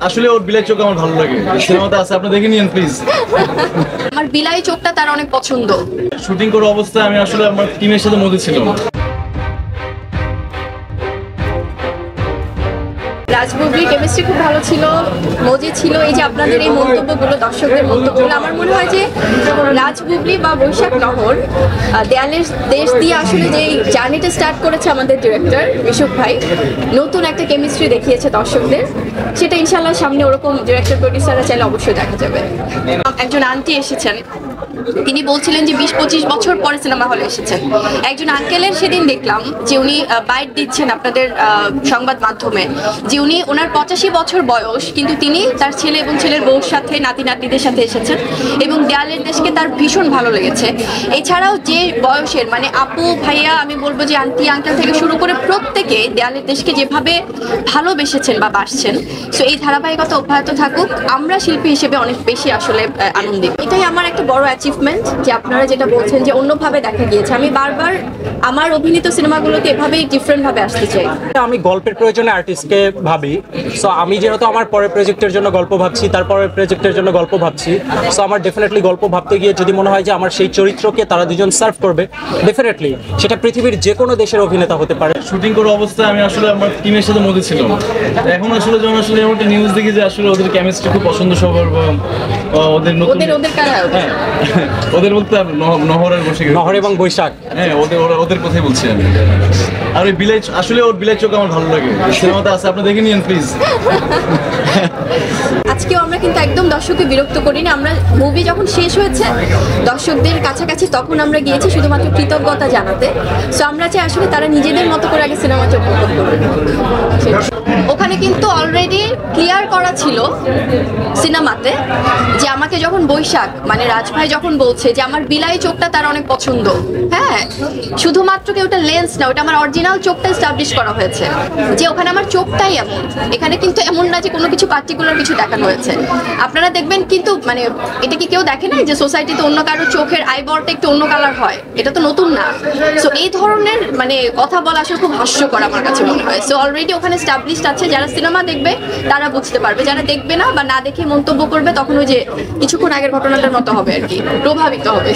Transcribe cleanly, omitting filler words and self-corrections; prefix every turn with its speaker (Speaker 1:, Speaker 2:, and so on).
Speaker 1: আসলে ওর বিলাই চোখ আমার ভালো লাগে, সিনেমাতে আছে, আপনি দেখে নিন প্লিজ।
Speaker 2: আমার বিলাই চোখটা তার অনেক পছন্দ।
Speaker 1: শুটিং করার অবস্থায় আমি আসলে আমার টিমের সাথে মধ্যে ছিলাম।
Speaker 2: রাজবুবলির কেমিস্ট্রি খুব ভালো ছিল, মজি ছিল। এই যে আপনাদের এই মন্তব্যগুলো, দর্শকদের মন্তব্যগুলো, আমার মনে হয় যে রাজবুবলি বা বৈশাখ নহর দেয়ালের দেশ দিয়ে আসলে যে জার্নিটা স্টার্ট করেছে আমাদের ডিরেক্টর মিশুক ভাই, নতুন একটা কেমিস্ট্রি দেখিয়েছে দর্শকদের। সেটা ইনশাল্লাহ সামনে ওরকম ডিরেক্টর প্রডিউসাররা চাইলে অবশ্যই দেখা যাবে। একজন আন্টি এসেছেন, তিনি বলছিলেন যে 20-25 বছর পরে সিনেমা হলে এসেছেন। একজন আঙ্কেলের সেদিন দেখলাম যে উনি বাইট দিচ্ছেন আপনাদের সংবাদ মাধ্যমে, যে উনি ওনার 85 বছর বয়স, কিন্তু তিনি তার ছেলে এবং ছেলের বউর সাথে নাতি নাতনিদের সাথে এসেছেন এবং দেয়ালের দেশকে তার ভীষণ ভালো লেগেছে। এছাড়াও যে বয়সের মানে আপু ভাইয়া, আমি বলবো যে আন্টি আঙ্কেল থেকে শুরু করে প্রত্যেকে দেয়ালের দেশকে যেভাবে ভালোবেসেছেন বা বাসছেন, সো এই ধারাবাহিকতা অব্যাহত থাকুক। আমরা শিল্পী হিসেবে অনেক বেশি আসলে আনন্দিত। এটাই আমার একটা বড় অ্যাচিভমেন্ট যে আপনারা যেটা বলছেন যে অন্যভাবে দেখা গিয়েছে। আমি বারবার আমার অভিনীত সিনেমাগুলোতে এভাবেই ডিফারেন্ট ভাবে আসতে চাই।
Speaker 3: আমি গল্পের প্রয়োজনে আর্টিস্টকে ভাবি। সো আমি যেহেতু আমার পরের প্রজেক্টের জন্য গল্প ভাবছি, তারপরের প্রজেক্টের জন্য গল্প ভাবছি, সো আমার ডেফিনেটলি গল্প ভাবতে গিয়ে যদি মনে হয় যে আমার সেই চরিত্রকে তারা দুজন সার্ভ করবে, ডেফিনেটলি সেটা পৃথিবীর যে কোনো দেশের অভিনেতা হতে পারে।
Speaker 1: শুটিং করার অবস্থায় আমি আসলে আমার টিমের সাথে মধ্যে ছিলাম। এখন আসলে যখন আসলে এমন একটা নিউজ দেখি যে আসলে ওদের কেমিস্ট্রি খুব পছন্দ সবার, ওদের নতুন ওদের বলতে নহর আর বসে
Speaker 3: নহর এবং বৈশাখ,
Speaker 1: হ্যাঁ ওদের কথাই বলছি আমি। আর ওই বিলাই, আসলে ওর বিলাই চোখ আমার ভালো লাগে, সিনেমাতে আছে, আপনি দেখে নিন প্লিজ।
Speaker 2: আজকেও আমরা কিন্তু একদম দর্শককে বিরক্ত করিনি। আমরা মুভি যখন শেষ হয়েছে দর্শকদের কাছাকাছি, তখন আমরা গিয়েছি শুধুমাত্র কৃতজ্ঞতা জানাতে। সো আমরা চাই আসলে তারা নিজেদের মতো করে আগে সিনেমাটা উপভোগ করবে। ওখানে কিন্তু অলরেডি ক্লিয়ার করা ছিল সিনেমাতে যে আমাকে যখন বৈশাখ মানে রাজভাই যখন বলছে যে আমার বিলাই চোখটা তার অনেক পছন্দ, হ্যাঁ, শুধুমাত্র কি ওটা লেন্স না, ওটা আমার অরিজিনাল চোখটা এস্টাবলিশ করা হয়েছে যে ওখানে আমার চোখটাই এমন। এখানে কিন্তু এমন না যে কোনো কিছু পার্টিকুলার কিছু দেখানো হয়েছে। আপনারা দেখবেন কিন্তু মানে এটা কি কেউ দেখে না যে সোসাইটিতে অন্য কারো চোখের আইবলটা একটু অন্য কালার হয়, এটা তো নতুন না। সো এই ধরনের মানে কথা বলা আসলে খুব হাস্যকর আমার কাছে মনে হয়। সো অলরেডি ওখানে এস্টাবলিশড আছে, যারা সিনেমা দেখবে তারা বুঝতে পারবে, যারা দেখবে না বা না দেখে মন্তব্য করবে তখন ওই যে কিছুক্ষণ আগের ঘটনাটার মতো হবে আর কি, প্রভাবিত হবে।